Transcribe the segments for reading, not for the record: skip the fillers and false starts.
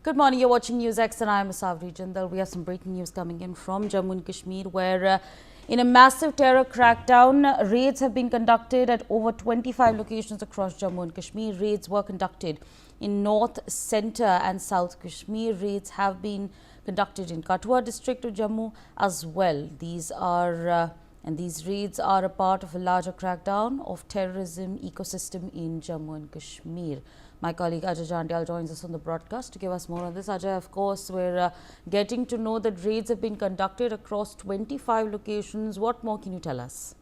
Good morning, you're watching Newsx and I am Savri Jindal. We have some breaking news coming in from Jammu and Kashmir where in a massive terror crackdown, raids have been conducted at over 25 locations across Jammu and Kashmir. Raids were conducted in North, Centre and South Kashmir. Raids have been conducted in Kathua district of Jammu as well. These raids are a part of a larger crackdown of terrorism ecosystem in Jammu and Kashmir. My colleague Ajay Jandyal joins us on the broadcast to give us more on this. Ajay, of course, we're getting to know that raids have been conducted across 25 locations. What more can you tell us?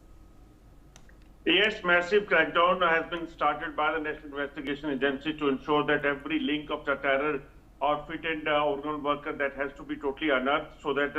Yes, massive crackdown has been started by the National Investigation Agency to ensure that every link of the terror outfit and organ worker that has to be totally unearthed so that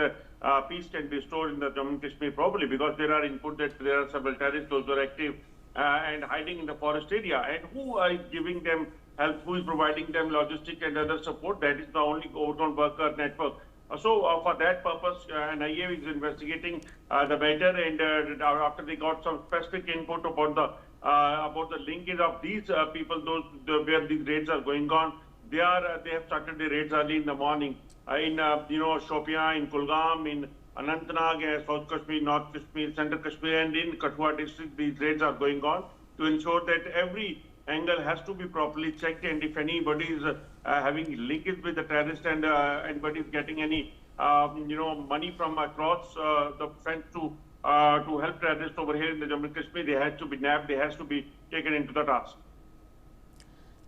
peace can be restored in the Jammu and Kashmir properly, because there are input that there are several terrorists, those who are active and hiding in the forest area, and who is giving them help, who is providing them logistic and other support. That is the only organ worker network. So for that purpose, NIA is investigating the matter, and after they got some specific input about the linkage of these people, where these raids are going on, they have started the raids early in the morning in Shopian, in Kulgam, in Anantnag, South Kashmir, North Kashmir, Central Kashmir, and in Kathua district. These raids are going on to ensure that every angle has to be properly checked, and if anybody is having linkage with the terrorist and anybody is getting any money from across the fence to help terrorists over here in the Jammu and Kashmir, they has to be nabbed, they has to be taken into the task.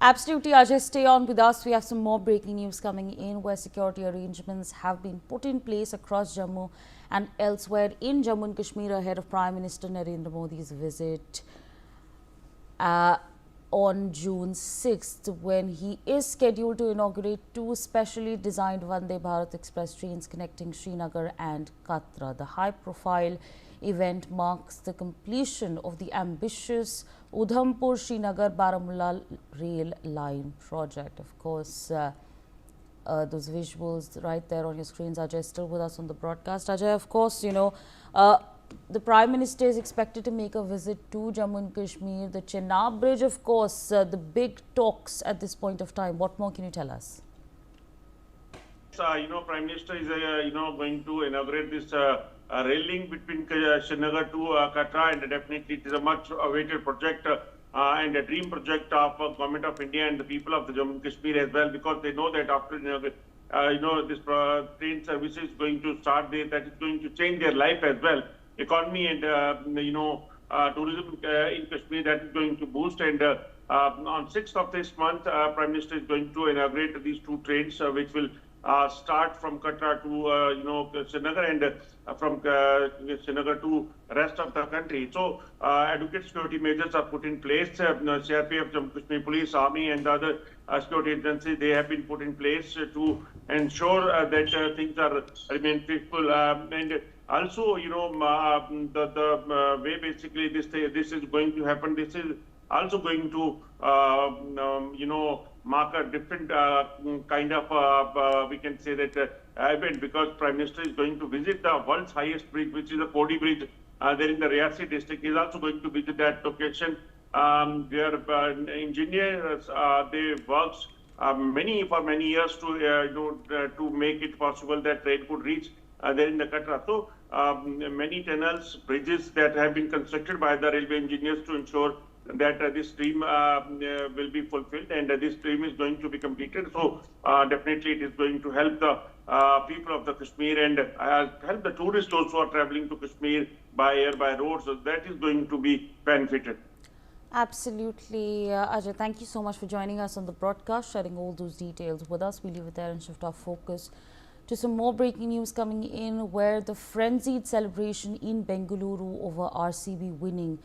Absolutely, Ajay, stay on with us. We have some more breaking news coming in where security arrangements have been put in place across Jammu and elsewhere in Jammu and Kashmir ahead of Prime Minister Narendra Modi's visit on June 6th, when he is scheduled to inaugurate two specially designed Vande Bharat Express trains connecting Srinagar and Katra. The high-profile event marks the completion of the ambitious Udhampur-Srinagar-Baramulla rail line project. Of course, those visuals right there on your screens. Ajay is still with us on the broadcast. Ajay, of course, the Prime Minister is expected to make a visit to Jammu and Kashmir. The Chenab Bridge, of course, the big talks at this point of time. What more can you tell us? Prime Minister is going to inaugurate this rail link between Srinagar to Katra, and definitely it is a much awaited project and a dream project of Government of India and the people of the Jammu and Kashmir as well, because they know that after this train service is going to start, that is going to change their life as well. Economy and tourism in Kashmir, that is going to boost, and on 6th of this month, Prime Minister is going to inaugurate these two trains, which will start from Katra to Srinagar, and from Srinagar to rest of the country. So adequate security measures are put in place. CRPF, Jammu Kashmir Police, Army, and other security agencies, they have been put in place to ensure that things are remain peaceful, and also, the way basically this is going to happen, this is also going to, mark a different kind of, we can say that, event, because Prime Minister is going to visit the world's highest bridge, which is the Kodi Bridge, there in the Riyasi district. He is also going to visit that location. Their engineers, they worked for many years to make it possible that train could reach there in the Katra. So many tunnels, bridges that have been constructed by the railway engineers to ensure that this dream will be fulfilled, and this dream is going to be completed. So definitely it is going to help the people of the Kashmir and help the tourists also are traveling to Kashmir by air, by road. So that is going to be benefited. Absolutely. Ajay, thank you so much for joining us on the broadcast, sharing all those details with us. We leave it there and shift our focus to some more breaking news coming in, where the frenzied celebration in Bengaluru over RCB winning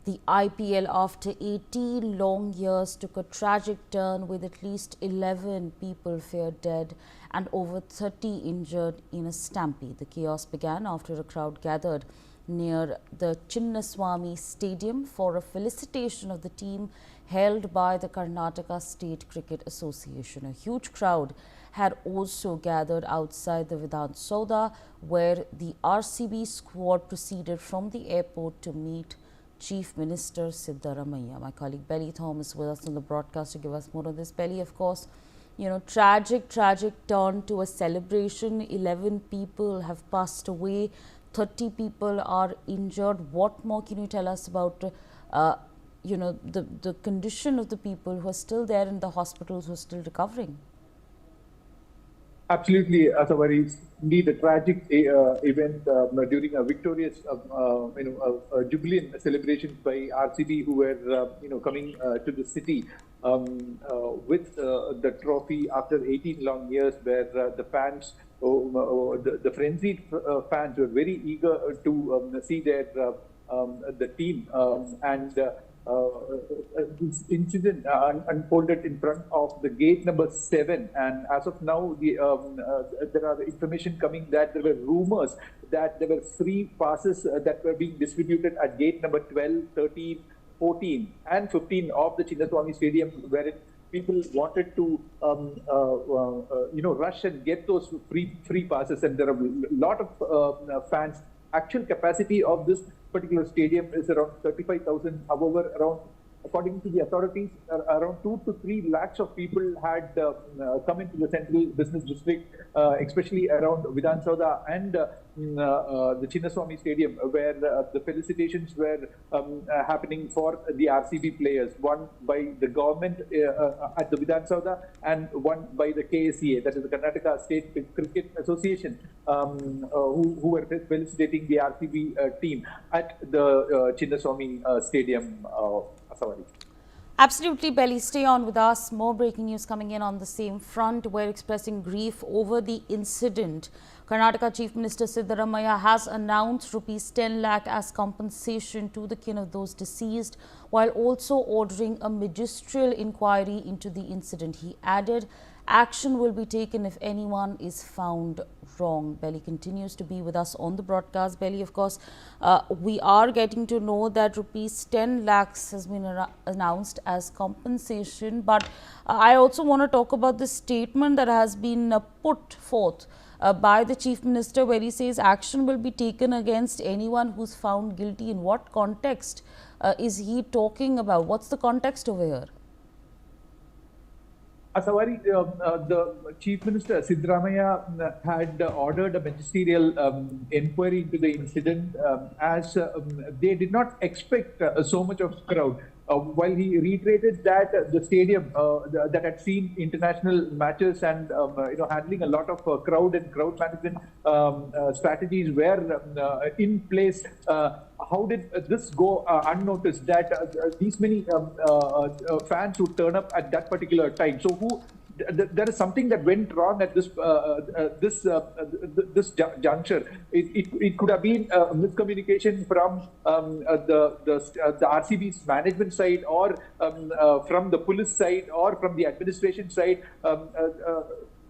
the IPL after 18 long years took a tragic turn, with at least 11 people feared dead and over 30 injured in a stampede. The chaos began after a crowd gathered near the Chinnaswamy Stadium for a felicitation of the team held by the Karnataka State Cricket Association. A huge crowd had also gathered outside the Vidhan Soda, where the RCB squad proceeded from the airport to meet Chief Minister Siddaramaiah. My colleague Belly Thomas with us on the broadcast to give us more on this. Belly, of course, tragic turn to a celebration. 11 people have passed away, 30 people are injured. What more can you tell us about, the condition of the people who are still there in the hospitals, who are still recovering? Absolutely, Asavari. Indeed, a tragic event during a victorious, jubilant celebrations by RCB, who were, coming to the city with the trophy after 18 long years, where the fans, the frenzied fans, were very eager to see their the team this incident unfolded in front of the gate number 7, and as of now, there are information coming that there were rumors that there were free passes that were being distributed at gate number 12, 13, 14, and 15 of the Chinnaswamy Stadium, wherein people wanted to, rush and get those free passes, and there are a lot of fans. Actual capacity of this particular stadium is around 35,000. However, according to the authorities, around 2 to 3 lakhs of people had come into the central business district, especially around Vidhan Sauda and the Chinnaswamy Stadium, where the felicitations were happening for the RCB players, one by the government at the Vidhan Sauda and one by the KSCA, that is the Karnataka State Cricket Association, who were felicitating the RCB team at the Chinnaswamy Stadium. Sorry. Absolutely, Belly. Stay on with us. More breaking news coming in on the same front. We're expressing grief over the incident. Karnataka Chief Minister Siddaramaiah has announced rupees 10 lakh as compensation to the kin of those deceased, while also ordering a magisterial inquiry into the incident. He added, action will be taken if anyone is found wrong. Belly continues to be with us on the broadcast. Belly, of course, we are getting to know that rupees 10 lakhs has been announced as compensation. But I also want to talk about the statement that has been put forth by the Chief Minister, where he says action will be taken against anyone who's found guilty. In what context is he talking about? What's the context over here? Asawari, the Chief Minister Siddaramaiah had ordered a magisterial inquiry into the incident, as they did not expect so much of crowd. While he reiterated that the stadium that had seen international matches and handling a lot of crowd and crowd management strategies were in place, how did this go unnoticed, that these many fans would turn up at that particular time? So there is something that went wrong at this juncture. It could have been miscommunication from the RCB's management side, or from the police side, or from the administration side.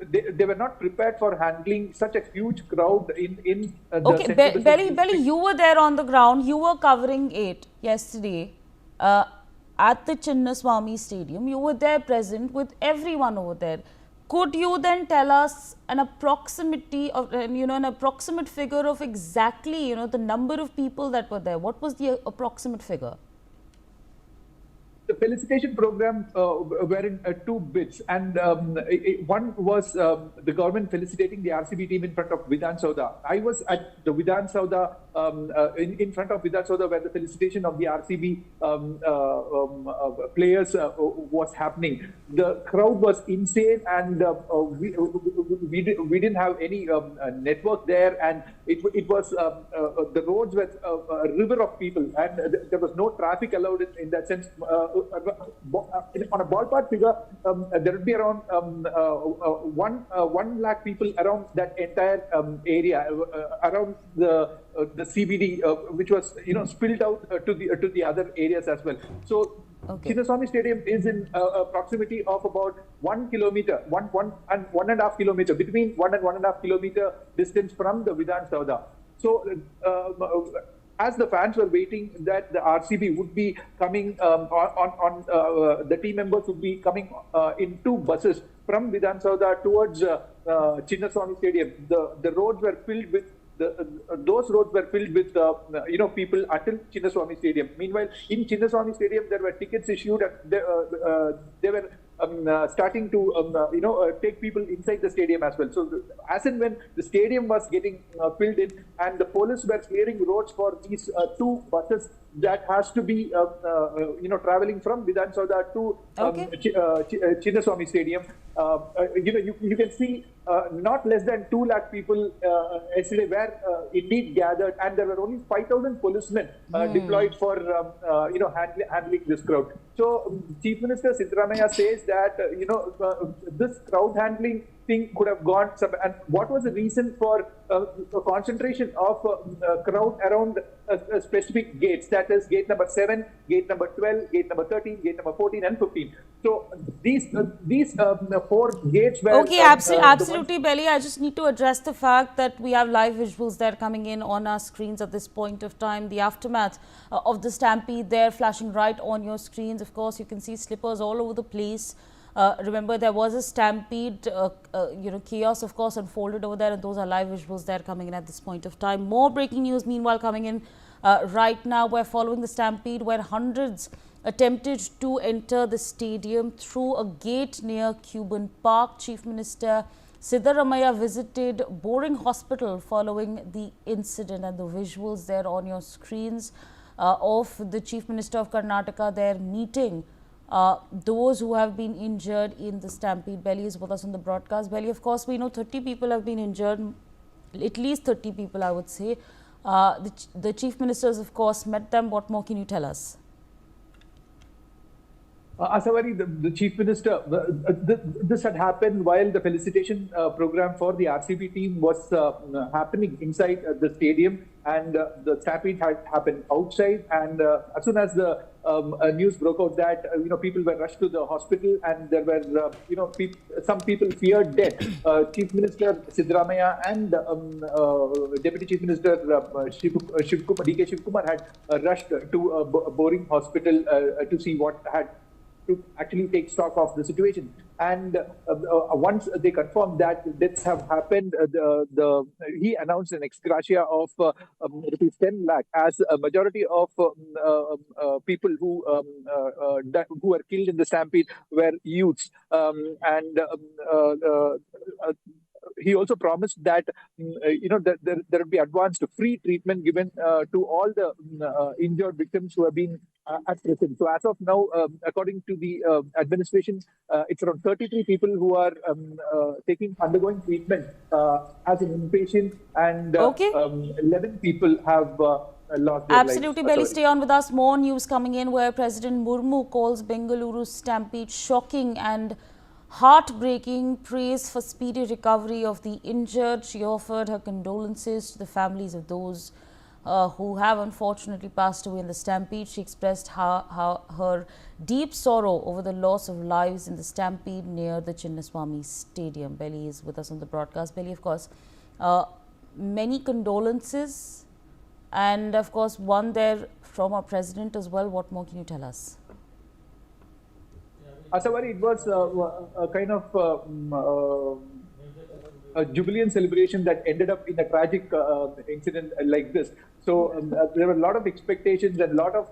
They were not prepared for handling such a huge crowd in the okay, Belly, you were there on the ground. You were covering it yesterday at the Chinnaswamy Stadium. You were there present with everyone over there. Could you then tell us an approximate of, an approximate figure of exactly, the number of people that were there? What was the approximate figure? The felicitation program were in 2 bits, and one was the government felicitating the RCB team in front of Vidhan Sauda. I was at the Vidhan Sauda, in front of Vidhan Sauda, where the felicitation of the RCB players was happening. The crowd was insane, and we didn't have any network there, and it was the roads were a river of people, and there was no traffic allowed in that sense. On a ballpark figure, there would be around 1 lakh people around that entire area, around the CBD, which was spilled out to the other areas as well. So okay. Chinnaswamy Stadium is in proximity of about 1 kilometer, 1.5 kilometer, between 1 and 1.5 kilometer distance from the Vidhan Sauda. So as the fans were waiting that the RCB would be coming the team members would be coming in 2 buses from Vidhan Sauda towards Chinnaswamy Stadium. The roads were filled with those roads were filled with people until Chinnaswamy Stadium. Meanwhile, in Chinnaswamy Stadium, there were tickets issued. They were starting to take people inside the stadium as well. So as and when the stadium was getting filled in, and the police were clearing roads for these two buses that has to be traveling from Vidhan Sauda to Chinnaswamy Stadium. You can see not less than 2 lakh people yesterday were indeed gathered, and there were only 5,000 policemen deployed for handling this crowd. So Chief Minister Siddaramaiah says that this crowd handling thing could have gone and what was the reason for a concentration of crowd around specific gates, that is gate number 7, gate number 12, gate number 13, gate number 14 and 15. So these 4 gates were absolutely Belly. I just need to address the fact that we have live visuals that are coming in on our screens at this point of time. The aftermath of the stampede there flashing right on your screens. Of course, you can see slippers all over the place. Remember, there was a stampede, chaos, of course, unfolded over there, and those are live visuals that are coming in at this point of time. More breaking news, meanwhile, coming in right now. We're following the stampede where hundreds attempted to enter the stadium through a gate near Cuban Park. Chief Minister Siddaramaiah visited Boring Hospital following the incident, and the visuals there on your screens of the Chief Minister of Karnataka there meeting those who have been injured in the stampede. Belly is with us on the broadcast. Belly, of course, we know 30 people have been injured, at least 30 people, I would say. The Chief Ministers, of course, met them. What more can you tell us? Asawari, the Chief Minister, this had happened while the felicitation program for the RCB team was happening inside the stadium, and the stampede had happened outside. And as soon as the news broke out that people were rushed to the hospital, and there were some people feared death, Chief Minister Siddaramaiah and Deputy Chief Minister DK Shivkumar had rushed to Boring Hospital to see what had to actually take stock of the situation. And once they confirmed that deaths have happened, he announced an ex gratia of rupees 10 lakh, as a majority of people who were killed in the stampede were youths. He also promised that there would be advanced free treatment given to all the injured victims who have been at present. So as of now, according to the administration, it's around 33 people who are undergoing treatment as an inpatient, and 11 people have lost their lives. Absolutely, Belly. Stay on with us. More news coming in where President Murmu calls Bengaluru stampede shocking and heartbreaking, praise for speedy recovery of the injured. She offered her condolences to the families of those who have unfortunately passed away in the stampede. She expressed her deep sorrow over the loss of lives in the stampede near the Chinnaswamy Stadium. Belly is with us on the broadcast. Belly, of course, many condolences, and of course one there from our president as well. What more can you tell us? Asawari, it was a kind of a jubilant celebration that ended up in a tragic incident like this. So there were a lot of expectations and a lot of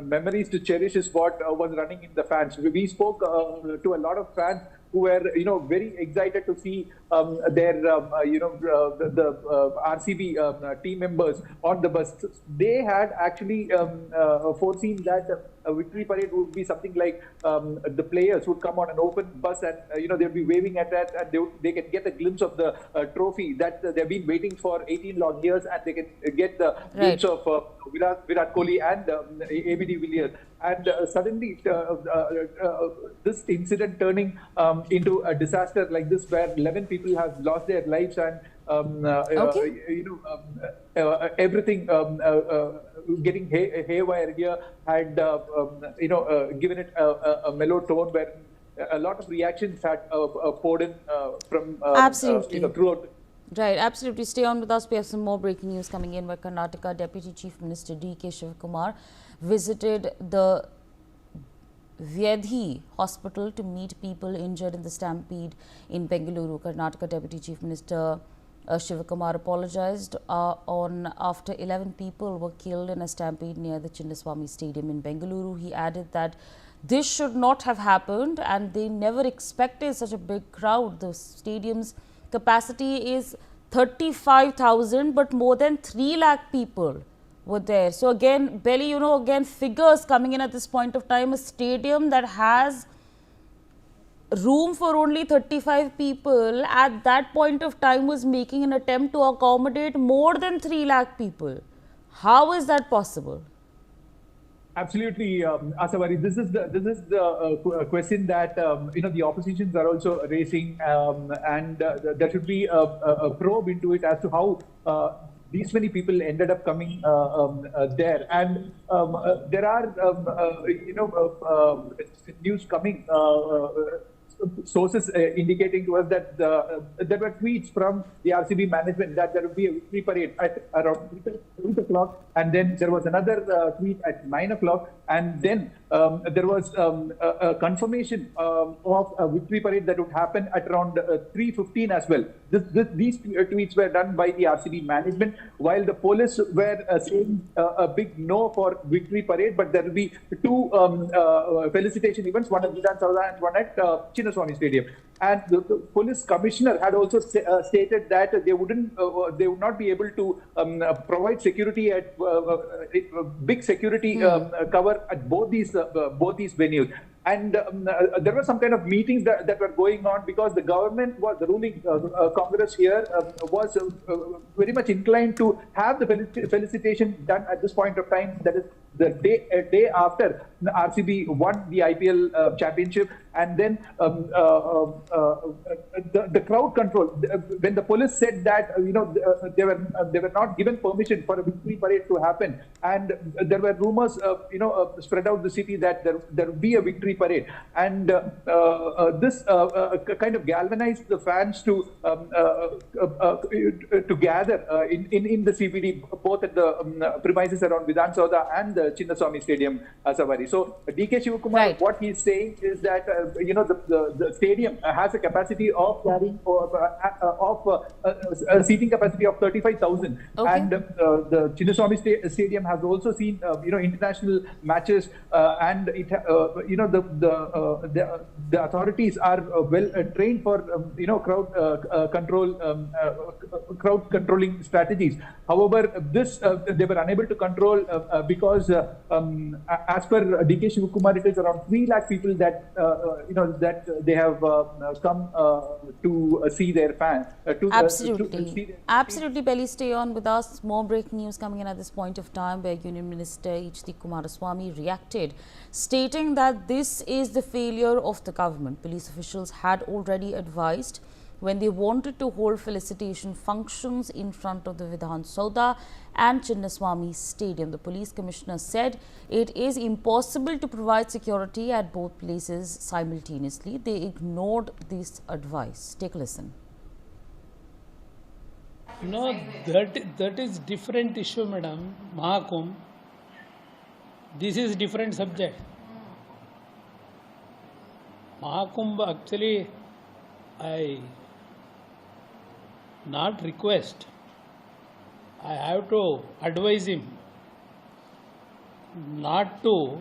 memories to cherish is what was running in the fans. We spoke to a lot of fans who were very excited to see their the RCB team members on the bus. They had actually foreseen that a victory parade would be something like the players would come on an open bus, and they'll be waving at that, and they can get a glimpse of the trophy that they've been waiting for 18 long years, and they can get the glimpse of Virat Kohli and ABD Villiers. And suddenly this incident turning into a disaster like this, where 11 people have lost their lives, and everything getting haywire here had given it a mellow tone, where a lot of reactions had poured in from throughout. Right, absolutely. Stay on with us. We have some more breaking news coming in where Karnataka Deputy Chief Minister DK Shivkumar visited the Vyadhi Hospital to meet people injured in the stampede in Bengaluru. Karnataka Deputy Chief Minister Shivakumar apologized on after 11 people were killed in a stampede near the Chinnaswamy Stadium in Bengaluru. He added that this should not have happened and they never expected such a big crowd. The stadium's capacity is 35,000, but more than 3 lakh people were there. So again, Belly, again figures coming in at this point of time. A stadium that has room for only 35 people at that point of time was making an attempt to accommodate more than 3 lakh people. How is that possible? Absolutely, Asawari. This is the question that the oppositions are also raising, and there should be a probe into it as to how these many people ended up coming there. And there are news coming. Sources indicating to us that there were tweets from the RCB management that there would be a victory parade at around 8 o'clock, and then there was another tweet at 9 o'clock, and then there was a confirmation of a victory parade that would happen at around 3:15 as well. These tweets were done by the RCB management, while the police were saying a big no for victory parade, but there will be two felicitation events, one at Vidhan Sauda and one at Chinnaswamy Stadium. And the police commissioner had also stated that they would not be able to provide security at big security cover at both these venues. And there were some kind of meetings that were going on, because the government was, the ruling Congress here was very much inclined to have the felicitation done at this point of time. That is the day after the RCB won the IPL championship. And then the crowd control, when the police said that they were not given permission for a victory parade to happen, and there were rumors spread out the city that there would be a victory parade, and this kind of galvanized the fans to gather in the CBD, both at the premises around Vidhan Sauda and the Chinnaswamy Stadium, Savari. So DK Shivakumar, right, what he's saying is that the stadium has a capacity of carrying a seating capacity of 35,000, okay, and the Chinnaswamy Stadium has also seen international matches, and it the authorities are well trained for crowd controlling strategies. However, this they were unable to control because as per DK Shivakumar, it is around 3 lakh people that that they have come to see their fans. Absolutely. Absolutely, Belly, stay on with us. More breaking news coming in at this point of time, where Union Minister H.D. Kumaraswamy reacted, stating that this is the failure of the government. Police officials had already advised when they wanted to hold felicitation functions in front of the Vidhan Sauda and Chinnaswamy Stadium. The police commissioner said it is impossible to provide security at both places simultaneously. They ignored this advice. Take a listen. No, that is different issue, madam. Mahakumbh. This is different subject. Mahakumbh, actually, I not request. I have to advise him not to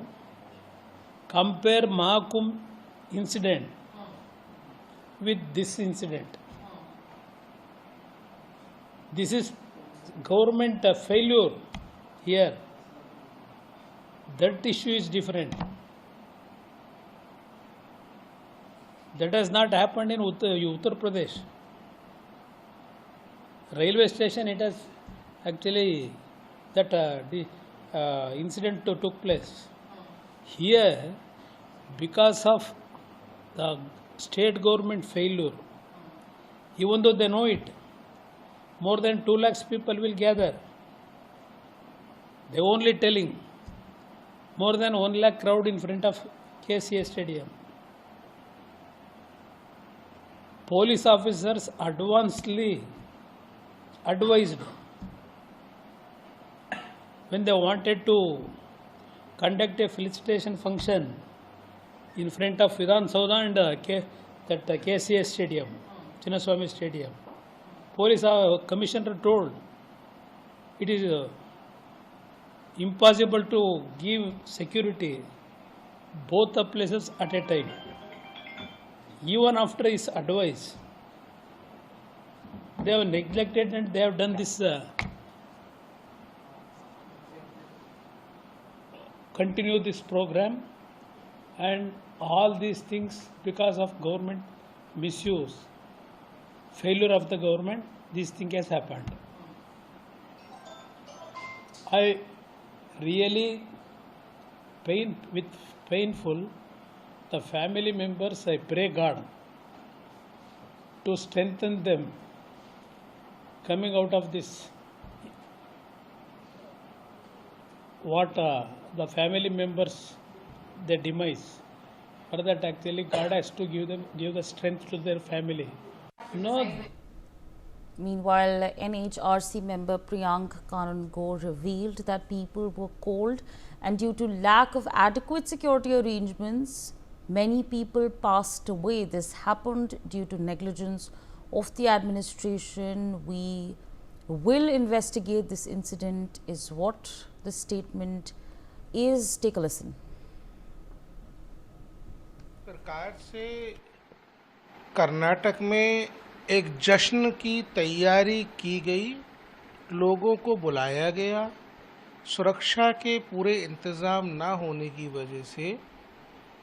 compare Mahakumbh incident with this incident. This is government failure here. That issue is different. That has not happened in Uttar Pradesh. Railway station, it has actually, that the incident took place. Here, because of the state government failure, even though they know it, more than 2 lakhs people will gather. They only telling more than 1 lakh crowd in front of KCA Stadium. Police officers advancedly advised when they wanted to conduct a felicitation function in front of Vidhan Sauda and that KCA Stadium, Chinnaswamy Stadium. police commissioner told it is impossible to give security both the places at a time. Even after his advice, they have neglected and they have done this continue this program, and all these things because of government misuse, failure of the government, this thing has happened. I really painful the family members. I pray God to strengthen them coming out of this. What the family members, their demise, for that actually God has to give the strength to their family. No. Meanwhile, NHRC member Priyank Kanungo revealed that people were called and due to lack of adequate security arrangements, many people passed away. This happened due to negligence of the administration. We will investigate this incident is what the statement is. Take a listen. सरकार से कर्नाटक में एक जश्न की तैयारी की गई, लोगों को बुलाया गया, सुरक्षा के पूरे इंतज़ाम ना होने की वजह से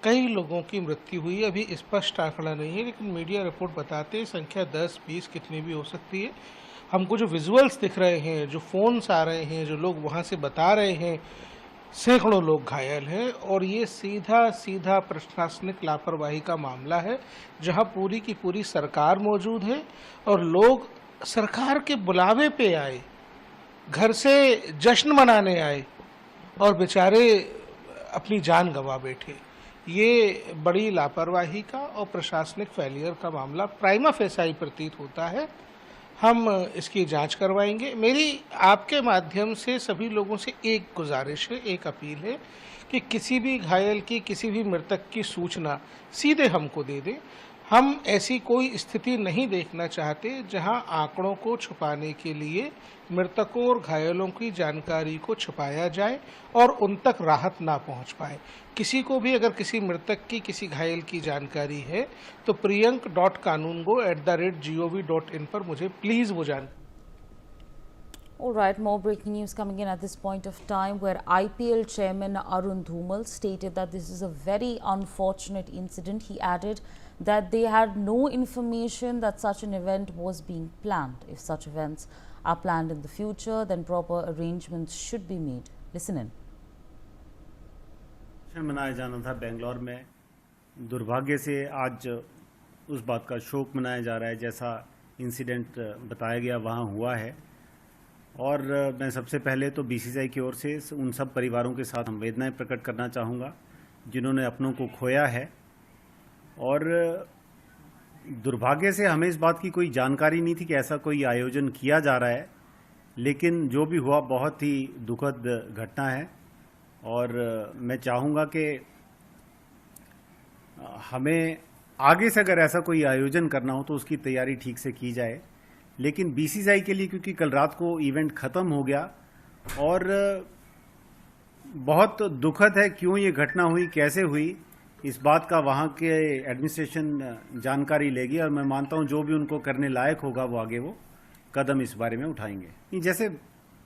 कई लोगों की मृत्यु हुई। अभी स्पष्ट आंकड़ा नहीं है, लेकिन मीडिया रिपोर्ट बताते हैं संख्या 10-20 कितनी भी हो सकती है। हमको जो विजुअल्स दिख रहे हैं, जो फ़ोन्स आ रहे हैं, जो लोग वहाँ से बता रहे हैं, सैकड़ों लोग घायल हैं और ये सीधा प्रशासनिक लापरवाही का मामला है, जहां पूरी की पूरी सरकार मौजूद है और लोग सरकार के बुलावे पे आए, घर से जश्न मनाने आए और बेचारे अपनी जान गंवा बैठे। ये बड़ी लापरवाही का और प्रशासनिक फेलियर का मामला प्राइमा फेसाई प्रतीत होता है। हम इसकी जांच करवाएंगे। मेरी आपके माध्यम से सभी लोगों से एक गुजारिश है, एक अपील है कि किसी भी घायल की, किसी भी मृतक की सूचना सीधे हमको दे दें। हम ऐसी कोई स्थिति नहीं देखना चाहते जहां आंकड़ों को छुपाने के लिए मृतकों और घायलों की जानकारी को छुपाया जाए और उन तक राहत ना पहुंच पाए। किसी को भी अगर किसी मृतक की, किसी घायल की जानकारी है तो priyank.kanungo@gov.in पर मुझे प्लीज वो जान। All right, more breaking news coming in at this point of time, where IPL Chairman Arun Dhumal stated that this is a very unfortunate incident. He added that they had no information that such an event was being planned. If such events are planned in the future, then proper arrangements should be made. Listen in. मनाया जाना था बेंगलोर में, दुर्भाग्य से आज उस बात का शोक मनाया जा रहा है जैसा इंसिडेंट बताया गया वहाँ हुआ है। और मैं सबसे पहले तो बीसीसीआई की ओर से उन सब परिवारों के साथ संवेदनाएं प्रकट करना चाहूँगा जिन्होंने अपनों को खोया है। और दुर्भाग्य से हमें इस बात की कोई जानकारी नहीं थी कि ऐसा कोई आयोजन किया जा रहा है, लेकिन जो भी हुआ बहुत ही दुखद घटना है। और मैं चाहूँगा कि हमें आगे से अगर ऐसा कोई आयोजन करना हो तो उसकी तैयारी ठीक से की जाए। लेकिन बीसीसीआई के लिए क्योंकि कल रात को इवेंट ख़त्म हो गया और बहुत दुखद है क्यों ये घटना हुई, कैसे हुई, इस बात का वहाँ के एडमिनिस्ट्रेशन जानकारी लेगी और मैं मानता हूँ जो भी उनको करने लायक होगा वो आगे वो कदम इस बारे में उठाएंगे। जैसे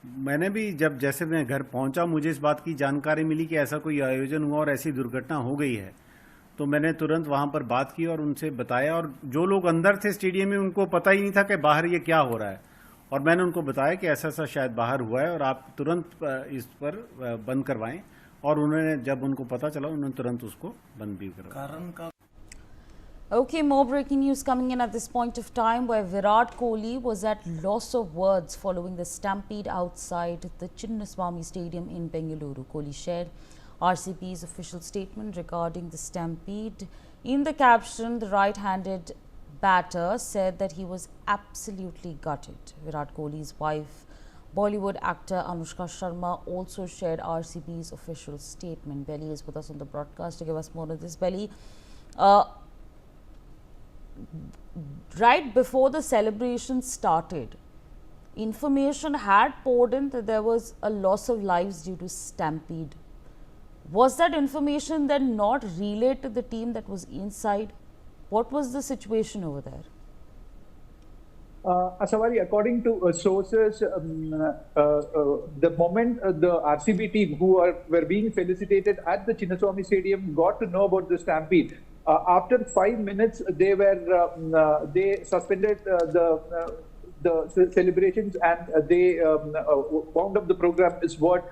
मैंने भी जैसे मैं घर पहुँचा मुझे इस बात की जानकारी मिली कि ऐसा कोई आयोजन हुआ और ऐसी दुर्घटना हो गई है, तो मैंने तुरंत वहाँ पर बात की और उनसे बताया। और जो लोग अंदर थे स्टेडियम में उनको पता ही नहीं था कि बाहर ये क्या हो रहा है, और मैंने उनको बताया कि ऐसा ऐसा शायद बाहर हुआ है और आप तुरंत इस पर बंद करवाएं। और उन्होंने जब उनको पता चला उन्होंने तुरंत उसको बंद भी करवाया। Okay, more breaking news coming in at this point of time, where Virat Kohli was at loss of words following the stampede outside the Chinnaswamy Stadium in Bengaluru. Kohli shared RCB's official statement regarding the stampede. In the caption, the right-handed batter said that he was absolutely gutted. Virat Kohli's wife, Bollywood actor Anushka Sharma, also shared RCB's official statement. Belly is with us on the broadcast to give us more of this. Belly, right before the celebration started, information had poured in that there was a loss of lives due to stampede. Was that information then not relayed to the team that was inside? What was the situation over there? Asawari, according to sources, the moment the RCB team were being felicitated at the Chinnaswamy Stadium got to know about the stampede, after 5 minutes they suspended the celebrations and they wound up the program, is what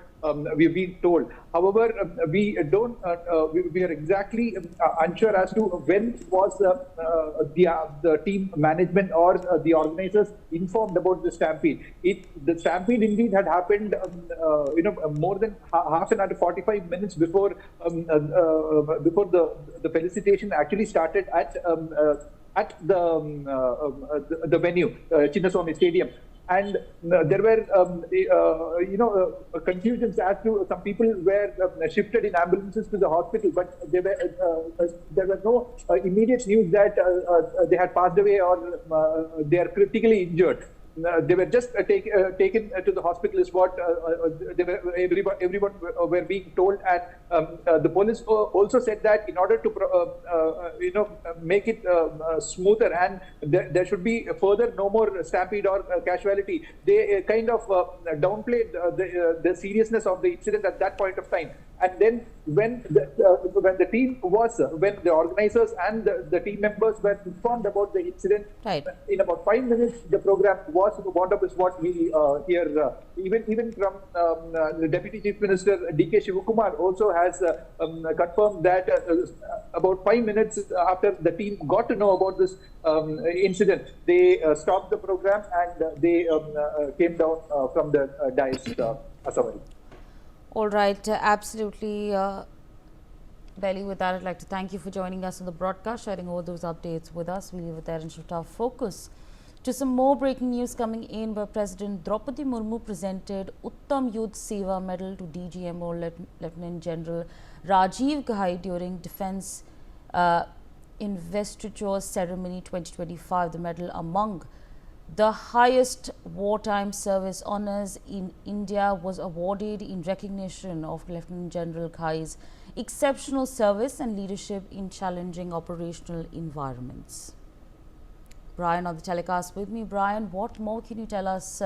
we've been told. However, we are exactly unsure as to when was the team management or the organizers informed about the stampede. The stampede indeed had happened, more than half an hour to 45 minutes before the felicitation actually started at the venue, Chinnaswamy Stadium. And there were, confusions as to some people were shifted in ambulances to the hospital, but there were no immediate news that they had passed away or they are critically injured. They were just taken to the hospital, is what everyone were being told, and the police also said that in order to make it smoother and there should be further no more stampede or casualty, they kind of downplayed the seriousness of the incident at that point of time. And then when the organizers and the team members were informed about the incident, right, in about 5 minutes the program was wound up, is what we hear. Even from the Deputy Chief Minister D.K. Shivakumar also has confirmed that about 5 minutes after the team got to know about this incident, they stopped the program and they came down from the dais. Asawari. All right, absolutely. Belly, with that, I'd like to thank you for joining us on the broadcast, sharing all those updates with us. We leave it there and shift our focus to some more breaking news coming in, where President Draupadi Murmu presented Uttam Yudh Seva Medal to DGMO Lieutenant General Rajiv Ghai during Defence Investiture Ceremony 2025. The medal, among the highest wartime service honours in India, was awarded in recognition of Lieutenant General Ghai's exceptional service and leadership in challenging operational environments. Brian on the telecast with me. Brian, what more can you tell us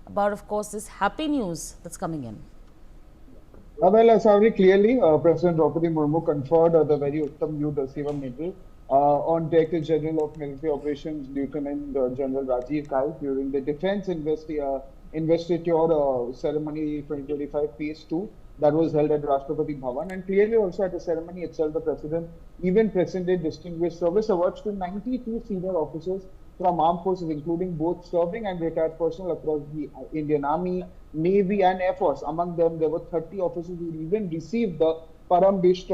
about, of course, this happy news that's coming in? Well, Asawari, clearly, President Draupadi Murmu conferred the very Uttam Yudh Seva Medal on Director General of Military Operations Lieutenant General Rajiv Ghai during the Defence Investiture Ceremony 2025 Phase 2 that was held at Rashtrapati Bhavan. And clearly also at the ceremony itself, the President even presented Distinguished Service Awards to 92 senior officers from armed forces, including both serving and retired personnel across the Indian Army, Navy and Air Force. Among them, there were 30 officers who even received the Param Vishisht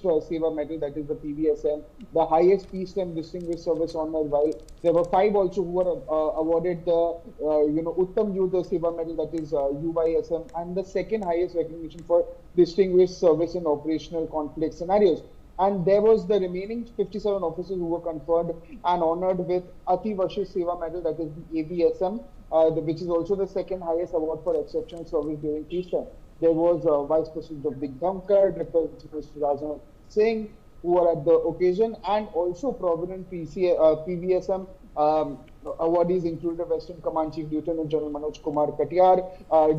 Seva Medal, that is the PVSM, the highest peacetime distinguished service honor, while there were 5 also who were awarded the Uttam Yudh Seva Medal, that is UYSM, and the second highest recognition for distinguished service in operational conflict scenarios. And there was the remaining 57 officers who were conferred and honored with Ati Vashisht Seva Medal, that is the AVSM, which is also the second highest award for exceptional service during peacetime. There was Vice President of Big Damkar, Dr. Rajnath Singh, who were at the occasion, and also prominent PVSM awardees included Western Command Chief Lieutenant General Manoj Kumar Katiyar,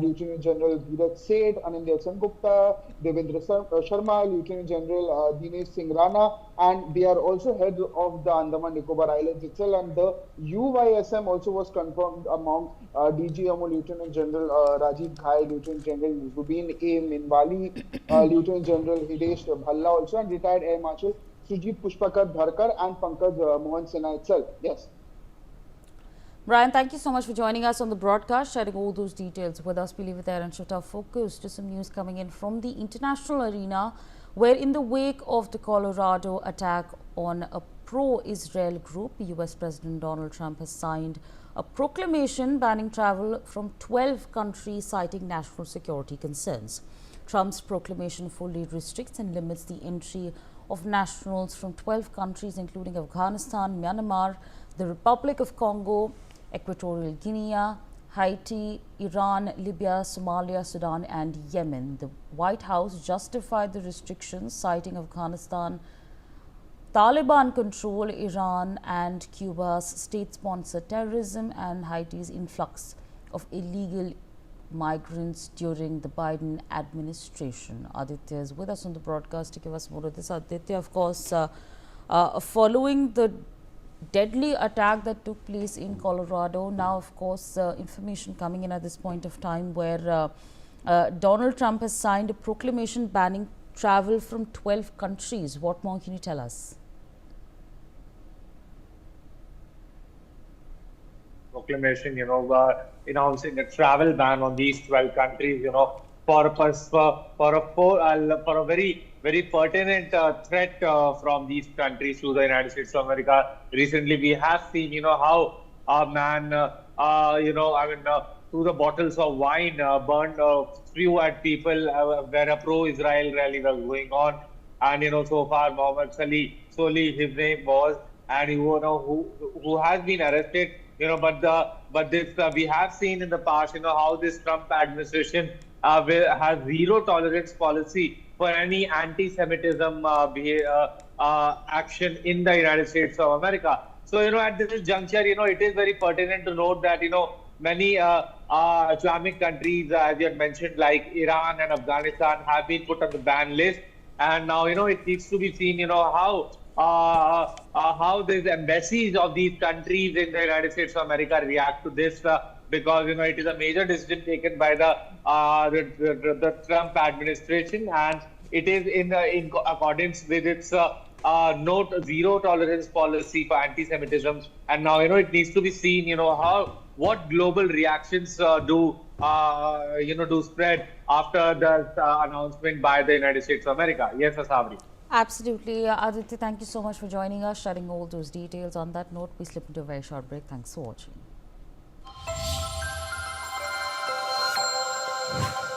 Lieutenant General Dheeraj Seth, Anindya Sengupta, Devendra Sharma, Lieutenant General Dinesh Singh Rana, and they are also head of the Andaman Nicobar Islands itself. And the UYSM also was confirmed among DGMO Lieutenant General Rajiv Ghai, Lieutenant General Zubin A. Minwali, Lieutenant General Hidesh Bhalla also, and retired Air Marshal Sujit Pushpakar Dharkar and Pankaj Mohan Sinha itself. Yes. Brian, thank you so much for joining us on the broadcast, sharing all those details with us. We leave it there and shift our focus to some news coming in from the international arena, where in the wake of the Colorado attack on a pro-Israel group, US President Donald Trump has signed a proclamation banning travel from 12 countries, citing national security concerns. Trump's proclamation fully restricts and limits the entry of nationals from 12 countries, including Afghanistan, Myanmar, the Republic of Congo, Equatorial Guinea, Haiti, Iran, Libya, Somalia, Sudan, and Yemen. The White House justified the restrictions, citing Afghanistan, Taliban control, Iran and Cuba's state-sponsored terrorism, and Haiti's influx of illegal migrants during the Biden administration. Aditya is with us on the broadcast to give us more of this. Aditya, of course, following the deadly attack that took place in Colorado, now of course information coming in at this point of time where Donald Trump has signed a proclamation banning travel from 12 countries. What more can you tell us? Proclamation, announcing a travel ban on these 12 countries, for a very pertinent threat from these countries to the United States of America. Recently, we have seen, how a man, through the bottles of wine, burned spew at people where a pro-Israel rally was going on. And, so far, Mohammed Soli, his name was, and who has been arrested. But this we have seen in the past, how this Trump administration has zero tolerance policy for any anti-Semitism action in the United States of America. So, at this juncture, it is very pertinent to note that, many Islamic countries, as you had mentioned, like Iran and Afghanistan, have been put on the ban list. And now, it needs to be seen, how these embassies of these countries in the United States of America react to this, because it is a major decision taken by the Trump administration, and it is in accordance with its zero tolerance policy for anti-Semitism. And now it needs to be seen what global reactions do spread after the announcement by the United States of America. Yes, Asavri. Absolutely. Aditya, thank you so much for joining us, sharing all those details. On that note, we slip into a very short break. Thanks for watching.